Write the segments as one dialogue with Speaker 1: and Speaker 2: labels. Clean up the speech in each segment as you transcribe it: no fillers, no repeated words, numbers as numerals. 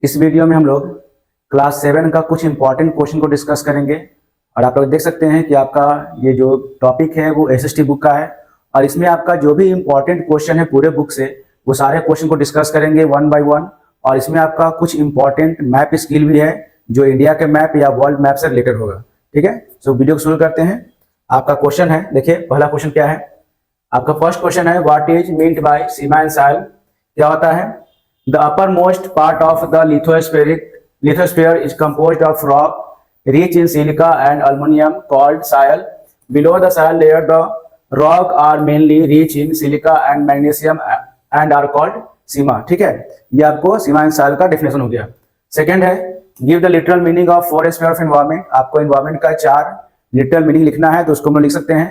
Speaker 1: इस वीडियो में हम लोग क्लास 7 का कुछ इंपॉर्टेंट क्वेश्चन को डिस्कस करेंगे और आप लोग देख सकते हैं कि आपका ये जो टॉपिक है वो एसएसटी बुक का है और इसमें आपका जो भी इंपॉर्टेंट क्वेश्चन है पूरे बुक से वो सारे क्वेश्चन को डिस्कस करेंगे वन बाय वन। और इसमें आपका कुछ इंपॉर्टेंट मैप स्किल भी है जो इंडिया के मैप या वर्ल्ड मैप से रिलेटेड होगा। ठीक है, तो वीडियो को शुरू करते हैं। आपका क्वेश्चन है, देखिए पहला क्वेश्चन क्या है। आपका फर्स्ट क्वेश्चन है what is meant by sima and sial. क्या होता है? The uppermost part of the lithosphere is composed of rock rich in silica and aluminum called Sial. Below the Sial layer, the rock are mainly rich in silica and magnesium and are called Sima. ठीक है, ये आपको सीमा and साइल का definition हो गया। Second है give the literal meaning of 4 sphere of environment. आपको environment का 4 लिटरल मीनिंग लिखना है तो उसको हम लिख सकते हैं।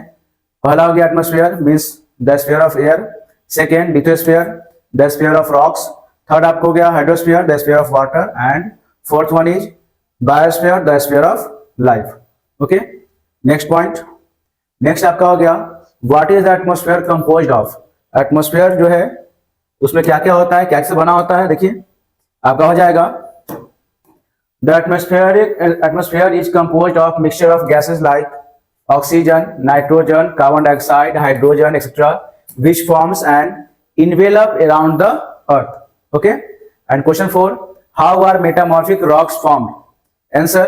Speaker 1: पहला हो गया atmosphere means the sphere of air. Second lithosphere the sphere of rocks. Third आपको हो गया hydrosphere the sphere of water and fourth one is biosphere the sphere of life. Okay, next point. Next आपका हो गया what is the atmosphere composed of. Atmosphere जो है उसमें क्या क्या होता है, क्या से बना होता है। देखिए आपका हो जाएगा the atmosphere is composed of mixture of gases like oxygen, nitrogen, carbon dioxide, hydrogen etcetera which forms an envelope around the earth. Okay, and question 4, how are metamorphic rocks formed? Answer,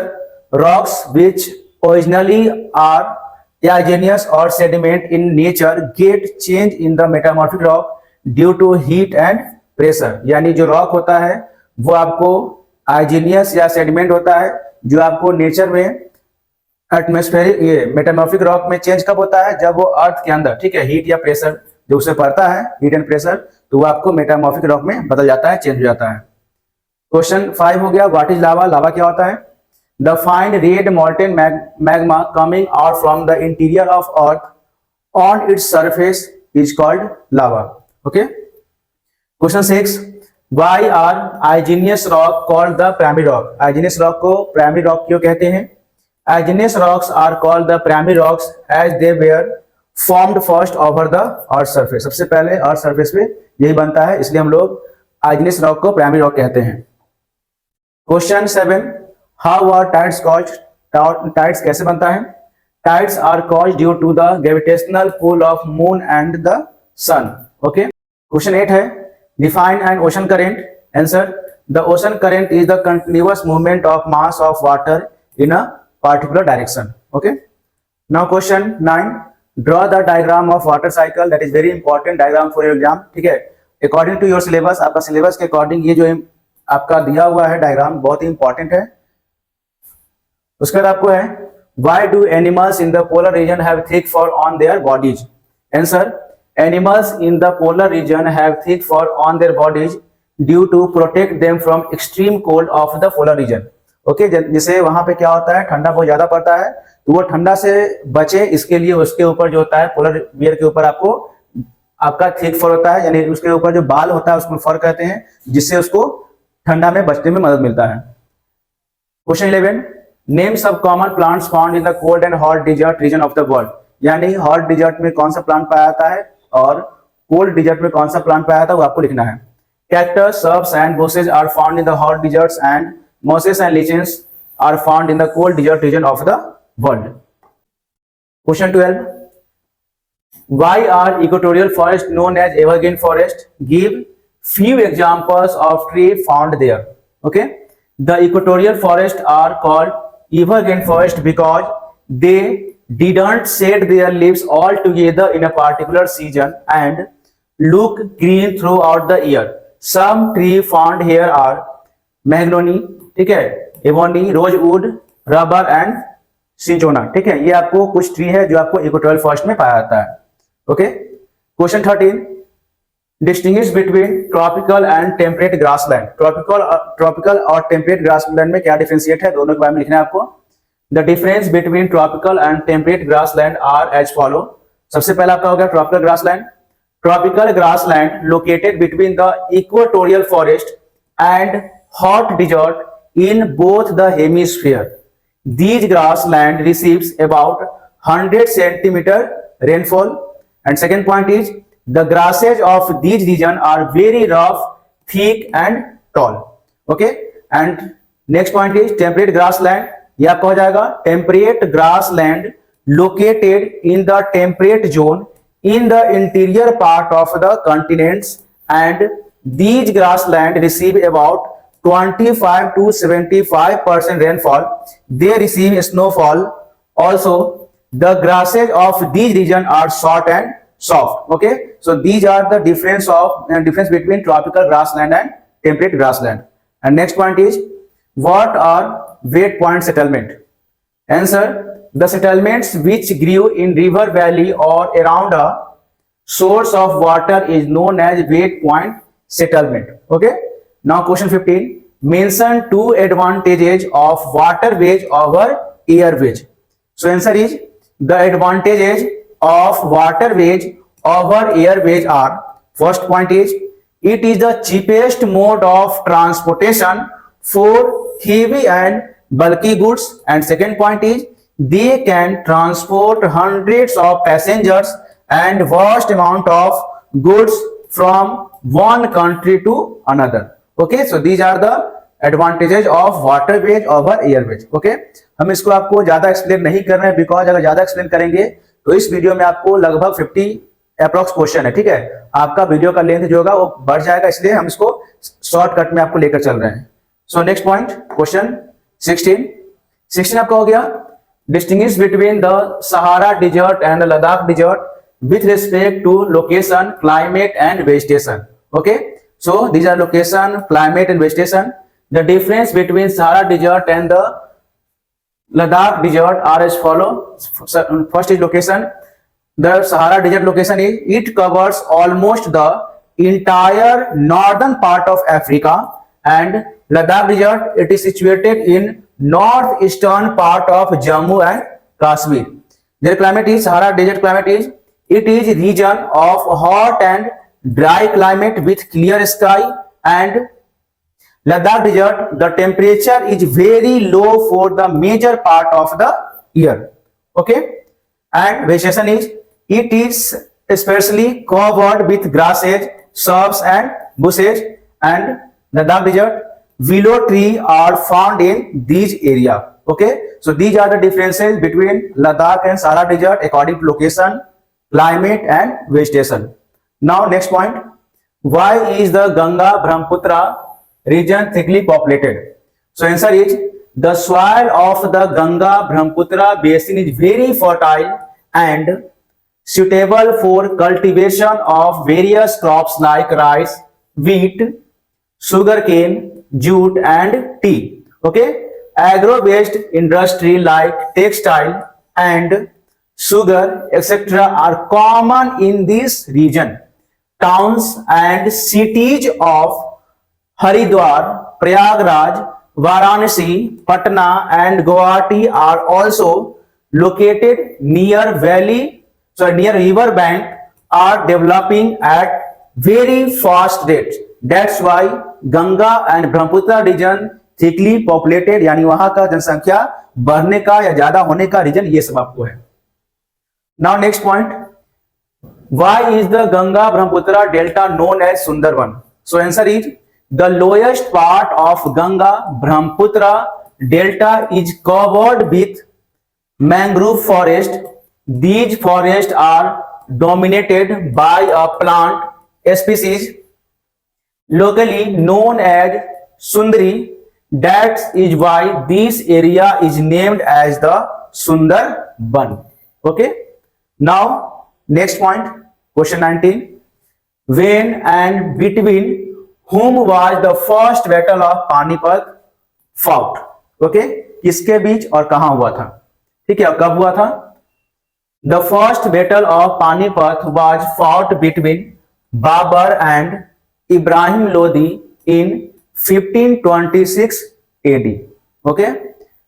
Speaker 1: rocks which originally are igneous or sediment in nature get change in the metamorphic rock due to heat and pressure. यानी जो rock होता है वो आपको igneous या sediment होता है जो आपको नेचर में एटमॉस्फेरिक ये मेटामॉर्फिक रॉक में चेंज कब होता है, जब वो अर्थ के अंदर, ठीक है, हीट या प्रेशर जो उसे पड़ता है, हीट एंड प्रेशर, तो वो आपको मेटामॉर्फिक रॉक में बदल जाता है, चेंज हो जाता है। क्वेश्चन 5 हो गया व्हाट इज लावा। लावा क्या होता है? The fine red molten magma coming out from the interior of earth on its surface is called lava. Okay, question 6 why are igneous rock called the primary rock. Igneous rock को primary rock क्यों कहते हैं? Igneous rocks are called the primary rocks as they were formed first over the earth surface. सबसे पहले earth surface पे यही बनता है, इसलिए हम लोग igneous rock को प्राइमरी रॉक कहते हैं। Question 7 how are tides caused. Tides कैसे बनता है? Tides are caused due to the gravitational pull of moon and the sun. Okay, question 8 है define an ocean current. Answer, the ocean current is the continuous movement of mass of water in a particular direction. Okay, now question 9 draw the diagram of water cycle. That is very important diagram for your exam. ठीक है, according to your syllabus, आपका syllabus के according ये जो आपका दिया हुआ है डायग्राम बहुत ही इंपॉर्टेंट है। उसके बाद आपको है why do animals in the polar region have thick fur on their bodies? Answer, animals in the polar region have thick fur on their bodies due to protect them from extreme cold of the polar region. Okay, जैसे वहां पे क्या होता है, ठंडा बहुत ज्यादा पड़ता है तो वो ठंडा से बचे इसके लिए उसके ऊपर जो होता है पोलर बियर के ऊपर आपको आपका थिक फर होता है, यानी उसके ऊपर जो बाल होता है उसको फर कहते हैं, जिससे उसको ठंडा में बचने में मदद मिलता है। Question 11 name some common plants found in the cold and hot desert region of the world. यानी हॉट डिजर्ट में कौन सा प्लांट पाया जाता है और कोल्ड डिजर्ट में कौन सा प्लांट पाया जाता है वो आपको लिखना है। Cactus, shrubs and bushes are found in the hot deserts and mosses and lichens are found in the cold desert region of the world. Question 12 why are equatorial forests known as evergreen forest? Give few examples of tree found there. Okay, the equatorial forests are called evergreen forest because they didn't shed their leaves all together in a particular season and look green throughout the year. Some trees found here are मैग्नोनी, ठीक है, एवोनी, rosewood, rubber and सिंचोना। ठीक है, ये आपको कुछ tree है जो आपको इक्वेटोरियल फॉरेस्ट में पाया जाता है। Okay, question 13 distinguish between tropical and temperate grassland. Tropical और टेम्परेट ग्रासलैंड में क्या डिफरेंशिएट है, दोनों के बारे में लिखना है आपको। The difference between tropical and temperate grassland are as follow. सबसे पहला आपका हो गया tropical grassland. Tropical grassland located between the equatorial forest and hot desert in both the hemisphere. These grassland receives about 100 centimeter rainfall. And second point is the grasses of these region are very rough, thick and tall. Okay, and next point is temperate grass land, यह आपका हो जाएगा temperate grass land located in the temperate zone in the interior part of the continents, and these grassland receive about 25 to 75% rainfall. They receive snowfall. Also, the grasses of these regions are short and soft. Okay, so these are the difference between tropical grassland and temperate grassland. And next point is, what are wet point settlement? Answer: the settlements which grew in river valley or around a source of water is known as wet point settlement. Okay. Now question 15. Mention two advantages of waterways over airways. So answer is, the advantages of waterways over airways are: first point is, it is the cheapest mode of transportation for heavy and bulky goods, and second point is, they can transport hundreds of passengers and vast amount of goods from one country to another. Okay, so these are the advantages of waterways over airways. Okay, हम इसको आपको ज्यादा explain नहीं कर रहे हैं, because अगर ज्यादा एक्सप्लेन करेंगे तो इस वीडियो में आपको लगभग 50 अप्रोक्स क्वेश्चन है, ठीक है, आपका वीडियो का लेंथ जो होगा वो बढ़ जाएगा, इसलिए हम इसको शॉर्टकट में आपको लेकर चल रहे हैं. सो नेक्स्ट पॉइंट क्वेश्चन 16 आपका हो गया, distinguish between the Sahara Desert and the Ladakh Desert with respect to location, climate and vegetation. Okay, so these are location, climate and vegetation. The difference between Sahara Desert and the Ladakh Desert are as follow. First is location. The Sahara Desert location is, it covers almost the entire northern part of Africa, and Ladakh Desert, it is situated in northeastern part of Jammu and Kashmir. Their climate is, Sahara Desert climate is, it is region of hot and dry climate with clear sky, and Ladakh Desert, the temperature is very low for the major part of the year. Okay, and vegetation is, it is especially covered with grasses, shrubs and bushes, and Ladakh Desert, willow tree are found in these area. Okay, so these are the differences between Ladakh and Sahara Desert according to location, climate and vegetation. Now next point, why is the Ganga Brahmaputra region thickly populated? So answer is, the soil of the Ganga Brahmaputra basin is very fertile and suitable for cultivation of various crops like rice, wheat, sugarcane, jute and tea. Okay, agro-based industry like textile and sugar etc. are common in this region. Towns and cities of Haridwar, Prayagraj, Varanasi, Patna and Guwahati are also located near river bank, are developing at very fast rates. That's why Ganga and Brahmaputra region thickly populated, यानी वहां का जनसंख्या बढ़ने का या ज्यादा होने का रीजन ये सब आपको है. Now next point, why is the Ganga Brahmaputra delta known as Sundarban? So answer is, the lowest part of Ganga Brahmaputra delta is covered with mangrove forest. These forest are dominated by a plant species locally known as Sundari. That is why this area is named as the Sundarban. Okay, now next point, question 19, when and between whom was the first battle of Panipat fought? Okay, किसके बीच और कहां हुआ था, ठीक है, कब हुआ था? The first battle of Panipat was fought between Babur and Ibrahim Lodi in 1526 AD. Okay.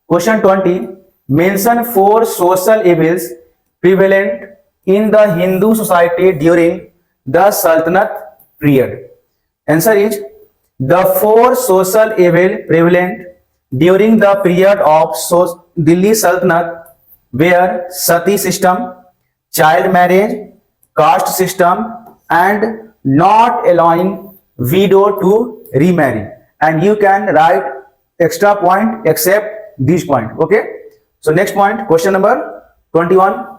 Speaker 1: Question 20. Mention 4 social evils prevalent in the Hindu society during the Sultanate period. Answer is, the 4 social evils prevalent during the period of Delhi Sultanate were Sati system, child marriage, caste system, and not allowing widow to remarry. And you can write extra point except these point. Okay, so next point, question number 21.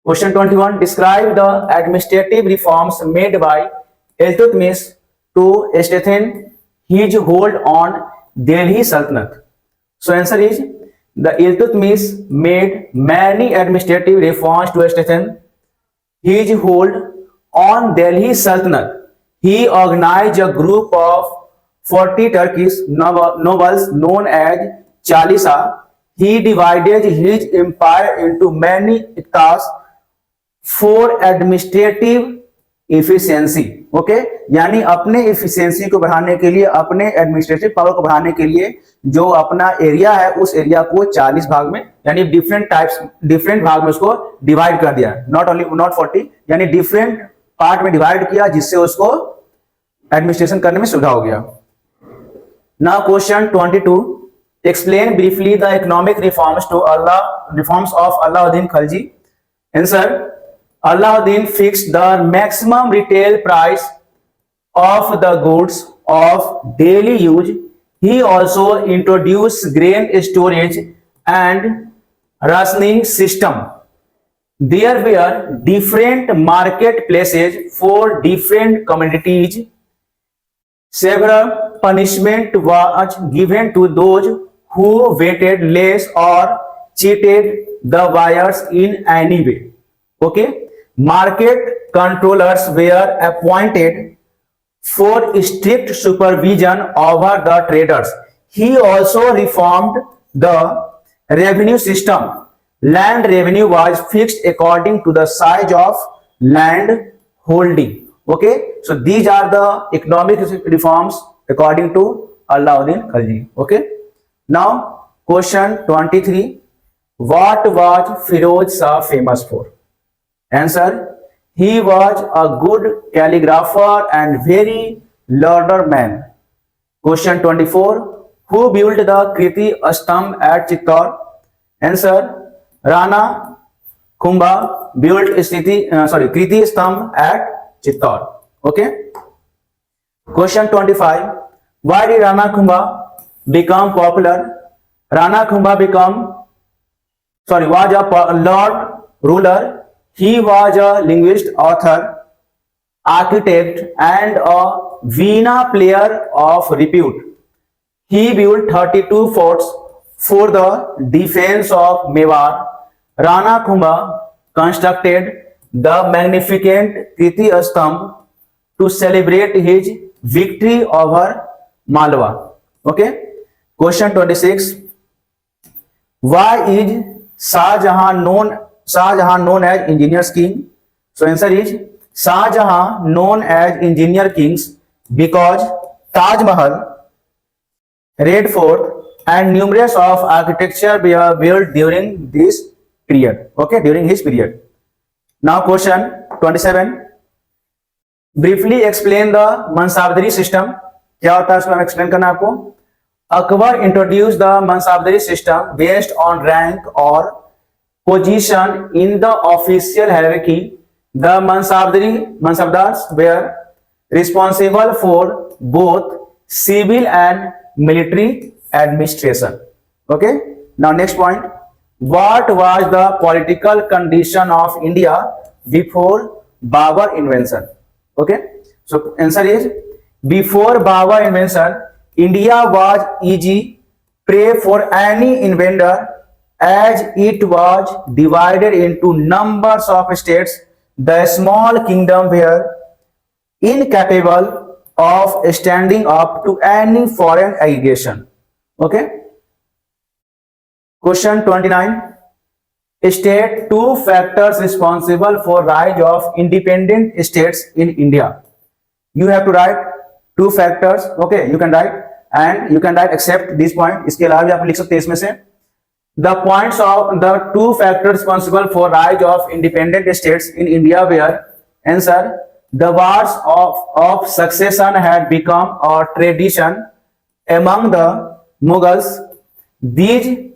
Speaker 1: Question 21, describe the administrative reforms made by Iltutmish to strengthen his hold on Delhi Sultanate. So answer is, the Iltutmish made many administrative reforms to strengthen his hold on Delhi Sultanate. He organized a group of 40 Turkish nobles known as Chalisa. He divided his empire into many etas for administrative efficiency. Okay, यानी अपने efficiency को बढ़ाने के लिए, अपने administrative power को बढ़ाने के लिए जो अपना एरिया है उस एरिया को 40 भाग में, यानी डिफरेंट भाग में उसको डिवाइड कर दिया, नॉट 40, यानी डिफरेंट पार्ट में डिवाइड किया, जिससे उसको एडमिनिस्ट्रेशन करने में सुविधा हो गया. Now question 22, explain briefly the economic reforms of Alauddin Khilji. Answer, Alauddin fixed the maximum retail price of the goods of daily use. He also introduced grain storage and rationing system. There were different marketplaces for different commodities. Several punishment was given to those who waited less or cheated the buyers in any way. Okay, market controllers were appointed for strict supervision over the traders. He also reformed the revenue system. Land revenue was fixed according to the size of land holding. Okay, so these are the economic reforms according to Alauddin Khilji. Okay, now question 23, what was Firoz Shah famous for? Answer, he was a good calligrapher and very learned man. Question 24, who built the Kriti Stambh at Chittor? Answer, Rana Kumbha built Kriti Stambh at Chittor. Okay. Question 25, why did Rana Kumbha become popular? Rana Kumbha was a lord ruler. He was a linguist, author, architect, and a veena player of repute. He built 32 forts for the defense of Mewar. Rana Kumbha constructed the magnificent Kriti Stambh to celebrate his victory over Malwa. Okay. Question 26, why is Shah Jahan known as engineer's king? So answer is, Shah Jahan known as engineer kings because Taj Mahal, Red Fort, and numerous of architecture were built during this period. Okay, during his period. Now question 27, briefly explain the Mansabdari system. क्या होता है उसको हम explain करना आपको. Akbar introduced the Mansabdari system based on rank or position in the official hierarchy. The Mansabdars were responsible for both civil and military administration. Okay. Now next point, what was the political condition of India before Babur invention? Okay. So answer is, before Babur invention, India was easy prey for any invader, as it was divided into numbers of states. The small kingdom were incapable of standing up to any foreign aggression. Okay. Question 29, state two factors responsible for rise of independent states in India. You have to write two factors. Okay, you can write, and you can write except this point. इसके अलावा भी आप लिख सकते हैं इसमें से. The points of the two factors responsible for rise of independent states in India were, answer, the wars of succession had become a tradition among the Mughals. These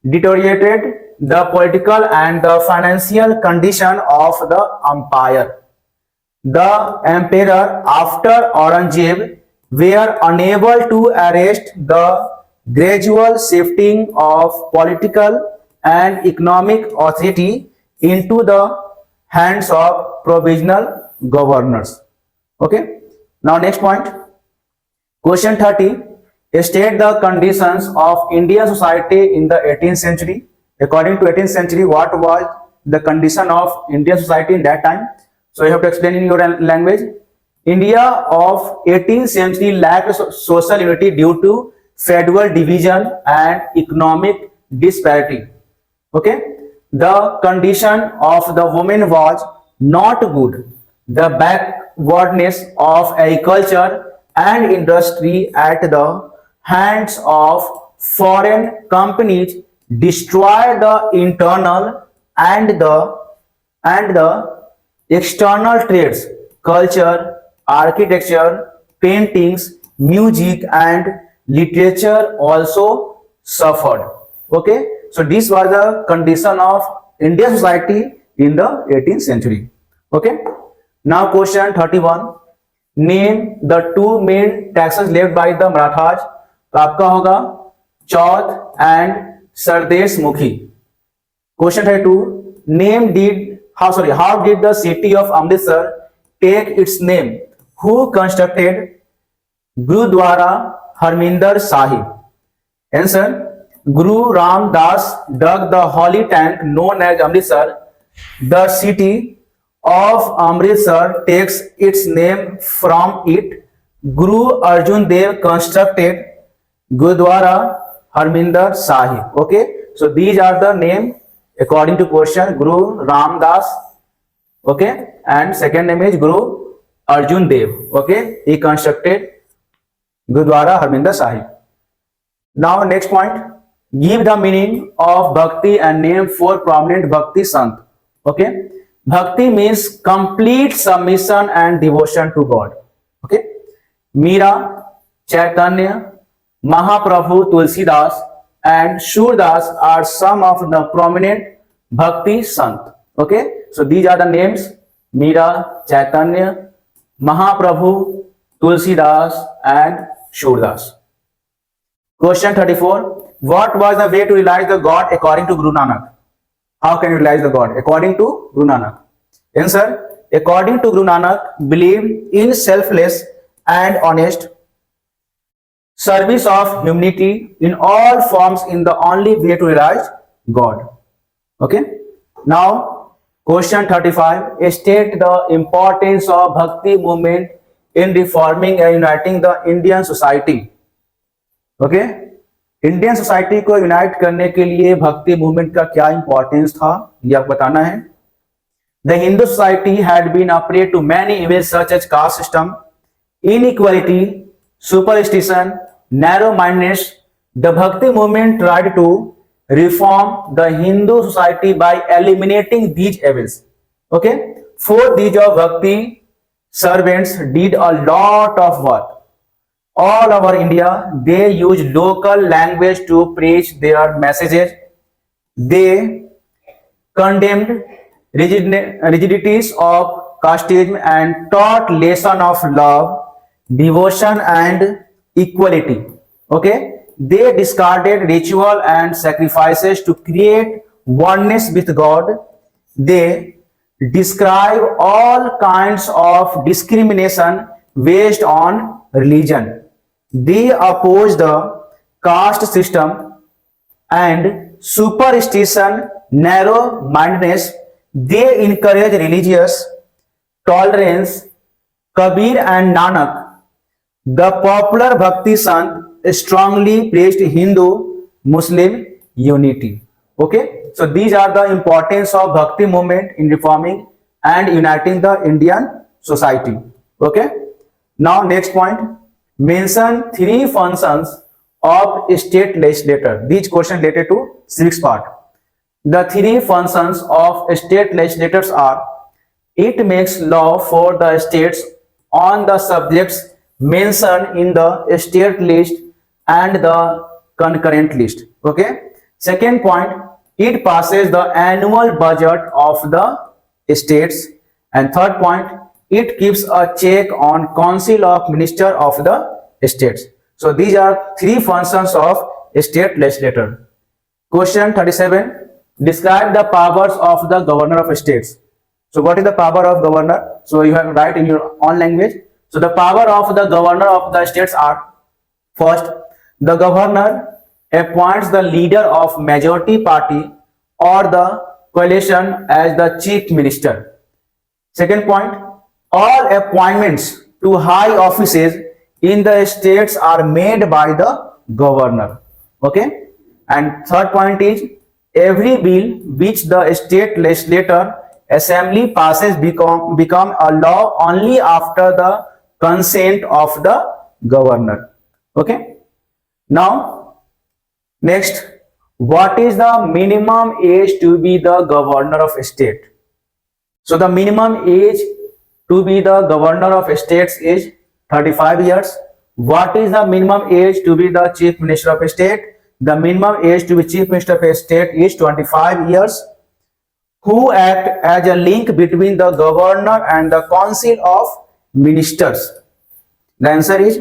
Speaker 1: deteriorated the political and the financial condition of the empire. The emperor, after Aurangzeb, were unable to arrest the gradual shifting of political and economic authority into the hands of provisional governors. Okay. Now next point, question 30. State the conditions of Indian society in the 18th century. According to 18th century, what was the condition of Indian society in that time? So you have to explain in your language. India of 18th century lacked social unity due to feudal division and economic disparity. Okay. The condition of the women was not good. The backwardness of agriculture and industry at the hands of foreign companies destroyed the internal and the external trades, culture, architecture, paintings, music and literature also suffered. Okay, so this was the condition of Indian society in the 18th century. Okay, now question 31. Name the two main taxes left by the Marathas. तो आपका होगा चौथ and Sardesh मुखी. Question 32. Name did how did the city of Amritsar take its name? Who constructed Gurudwara Harminder Sahib? Answer. Guru Ram Das dug the holy tank known as Amritsar. The city of Amritsar takes its name from it. Guru Arjun Dev constructed Gurudwara Harminder Sahib. Okay, so these are the name according to question. Guru Ram Das, okay, and second name is Guru Arjun Dev. Okay, he constructed Gurudwara Harminder Sahib. Now next point, give the meaning of bhakti and name 4 prominent bhakti sant. Okay, bhakti means complete submission and devotion to God. Okay, Meera, Chaitanya, Mahaprabhu, Tulsidas and Surdas are some of the prominent bhakti sant. Okay, so these are the names: Meera, Chaitanya, Mahaprabhu, Tulsidas and Surdas. Question 34. What was the way to realize the God according to Guru Nanak? How can you realize the God according to Guru Nanak? Answer. According to Guru Nanak, believe in selfless and honest service of humanity in all forms in the only way to realize God. Okay. Now question 35. State the importance of Bhakti movement in reforming and uniting the Indian society. Okay. Indian society को unite करने के लिए भक्ति movement का क्या importance था, यह आपको बताना है. The Hindu society had been a prey to many events such as caste system, inequality, superstition, narrow-mindedness. The Bhakti movement tried to reform the Hindu society by eliminating these evils. Okay, for these of Bhakti servants did a lot of work. All over India, they use local language to preach their messages. They condemned rigidities of casteism and taught lesson of love, devotion and equality. Okay, they discarded ritual and sacrifices to create oneness with God. They describe all kinds of discrimination based on religion. They oppose the caste system and superstition, narrow-mindedness. They encourage religious tolerance. Kabir and Nanak, the popular Bhakti Sant, strongly praised Hindu-Muslim unity. Okay, so these are the importance of Bhakti movement in reforming and uniting the Indian society. Okay, now next point. Mention 3 functions of state legislature. These questions related to civics part. The 3 functions of state legislators are: it makes law for the states on the subjects mentioned in the state list and the concurrent list. Okay. Second point, it passes the annual budget of the states. And third point, it keeps a check on Council of Ministers of the states. So these are three functions of state legislator. Question 37. Describe the powers of the governor of states. So what is the power of governor? So you have to write in your own language. So the power of the governor of the states are: first, the governor appoints the leader of majority party or the coalition as the chief minister. Second point, all appointments to high offices in the states are made by the governor. Okay. And third point is, every bill which the state legislature assembly passes become a law only after the consent of the governor. Okay. Now, next, what is the minimum age to be the governor of a state? So the minimum age to be the governor of states is 35 years. What is the minimum age to be the chief minister of a state? The minimum age to be chief minister of a state is 25 years. Who act as a link between the governor and the council of ministers? The answer is,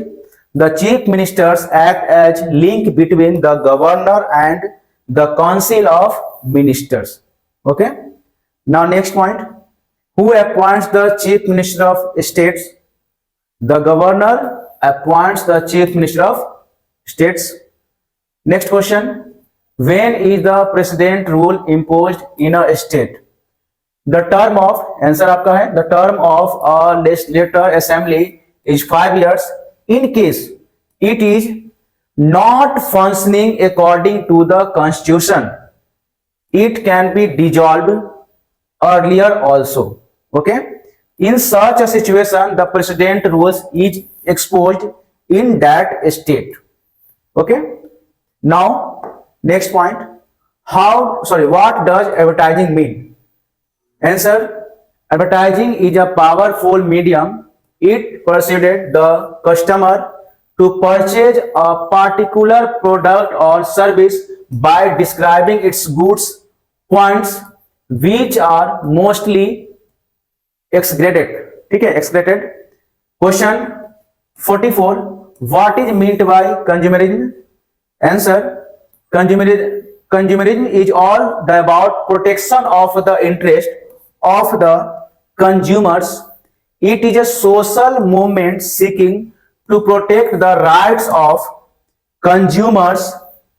Speaker 1: the chief ministers act as link between the governor and the council of ministers. Okay. Now next point, who appoints the chief minister of states? The governor appoints the chief minister of states. Next question, when is the president rule imposed in a state? The term of, answer आपका है, the term of a legislative assembly is 5 years in case it is not functioning according to the constitution. It can be dissolved earlier also. Okay. In such a situation, the president rules is exposed in that state. Okay. Now, next point, what does advertising mean? Answer, advertising is a powerful medium. It persuaded the customer to purchase a particular product or service by describing its goods points, which are mostly exaggerated. ठीक है, exaggerated. Question 44. What is meant by consumerism? Answer, consumerism is all about protection of the interest of the consumers. It is a social movement seeking to protect the rights of consumers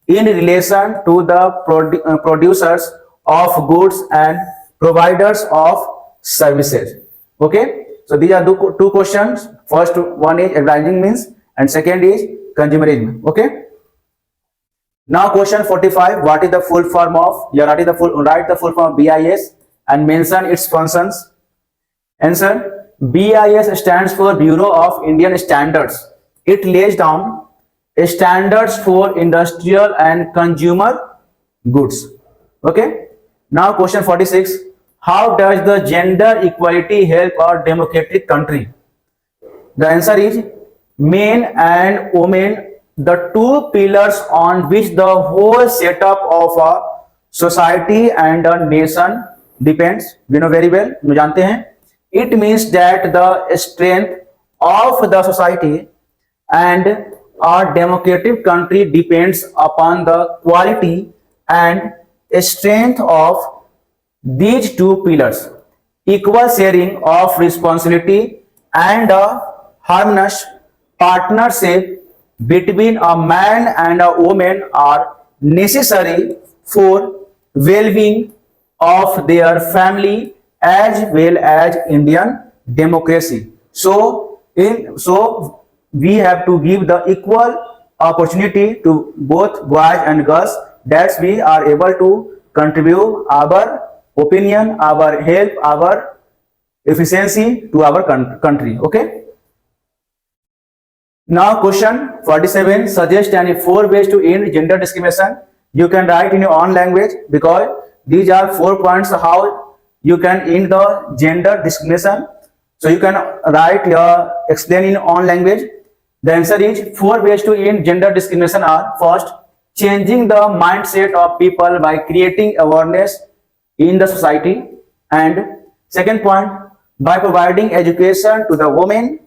Speaker 1: in relation to the producers of goods and providers of services. Okay. So these are two questions. First one is advertising means and second is consumerism. Okay. Now question 45. What is the full form of? Write the full form of BIS and mention its functions. Answer, BIS stands for Bureau of Indian Standards. It lays down standards for industrial and consumer goods. Okay. Now question 46. How does the gender equality help our democratic country? The answer is, men and women, the two pillars on which the whole setup of a society and a nation depends. We know very well, हम जानते हैं. It means that the strength of the society and our democratic country depends upon the quality and strength of these two pillars. Equal sharing of responsibility and a harmonious partnership between a man and a woman are necessary for well-being of their family as well as Indian democracy. So we have to give the equal opportunity to both boys and girls, that we are able to contribute our opinion, our help, our efficiency to our country. Okay. Now question 47. Suggest any 4 ways to end gender discrimination. You can write in your own language because these are 4 points how you can end the gender discrimination. So you can write explain in your own language. The answer is 4 ways to end gender discrimination are: first, changing the mindset of people by creating awareness in the society, and second point, by providing education to the women.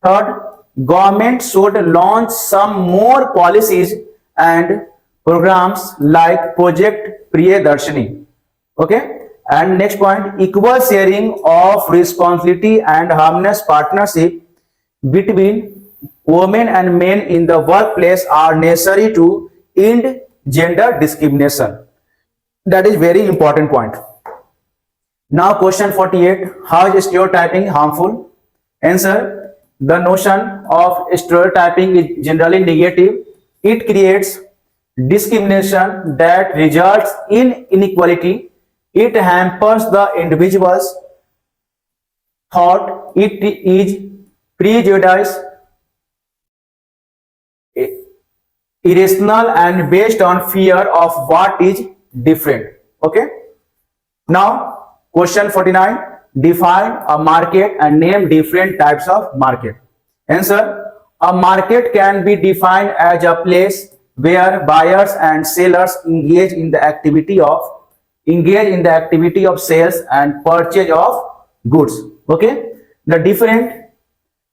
Speaker 1: Third, government should launch some more policies and programs like Project Priyadarshini. Okay. And next point, equal sharing of responsibility and harmonious partnership between women and men in the workplace are necessary to end gender discrimination. That is very important point. Now question 48, how is stereotyping harmful? Answer, the notion of stereotyping is generally negative. It creates discrimination that results in inequality. It hampers the individual's thought. It is prejudiced, irrational, and based on fear of what is different. Okay. Now question 49, define a market and name different types of market. Answer, a market can be defined as a place where buyers and sellers engage in the activity of sales and purchase of goods. Okay. The different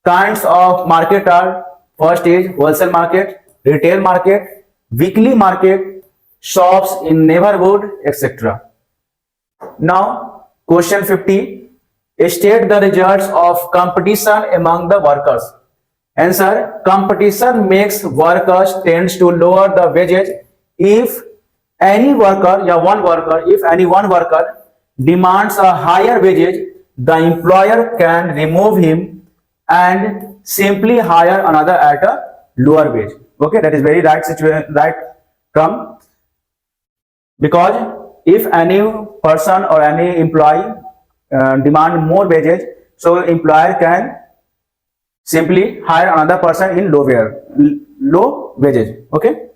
Speaker 1: kinds of market are, first is wholesale market, retail market, weekly market, shops in neighborhood, etc. Now question 50, state the results of competition among the workers. Answer, competition makes workers tends to lower the wages. If any worker demands a higher wages, the employer can remove him and simply hire another at a lower wage. Okay, that is very right term, because if any person or any employee demand more wages, so employer can simply hire another person in low wages. Okay.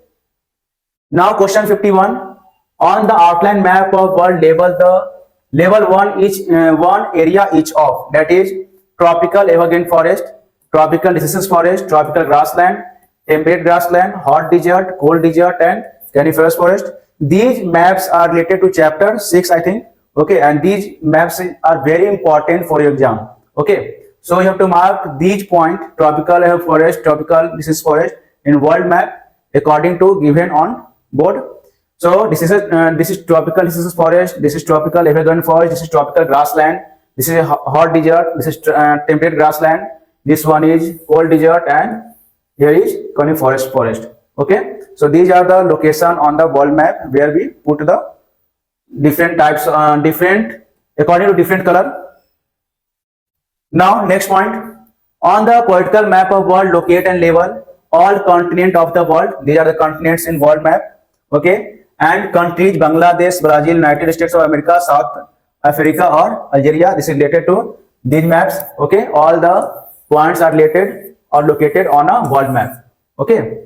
Speaker 1: Now question 51, on the outline map of world, label one area each of, that is tropical evergreen forest, tropical deciduous forest, tropical grassland, temperate grassland, hot desert, cold desert, and coniferous forest. These maps are related to chapter 6, I think. Okay, and these maps are very important for your exam. Okay, so you have to mark these points, tropical forest, tropical deciduous forest, in world map according to given on board. So this is tropical deciduous forest, this is tropical evergreen forest, this is tropical grassland, this is a hot desert, this is temperate grassland, this one is cold desert, and here is coniferous forest. Okay, so these are the location on the world map where we put the different types, different according to different color. Now next point, on the political map of world, locate and label all continents of the world. These are the continents in world map. Okay, and countries, Bangladesh, Brazil, United States of America, South Africa, or Algeria. This is related to these maps. Okay, all the points are related or located on a world map. Okay.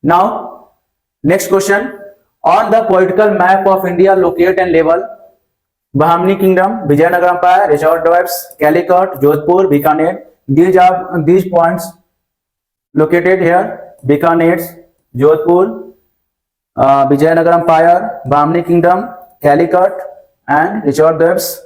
Speaker 1: Now next question, on the political map of India, locate and label Bahmani Kingdom, Vijayanagara Empire, Resort Dwarfs, Calicut, Jodhpur, Bikaner. These points located here: Bikaner, Jodhpur, Vijayanagara Empire, Bahmani Kingdom, Calicut, and Resort Dwarfs.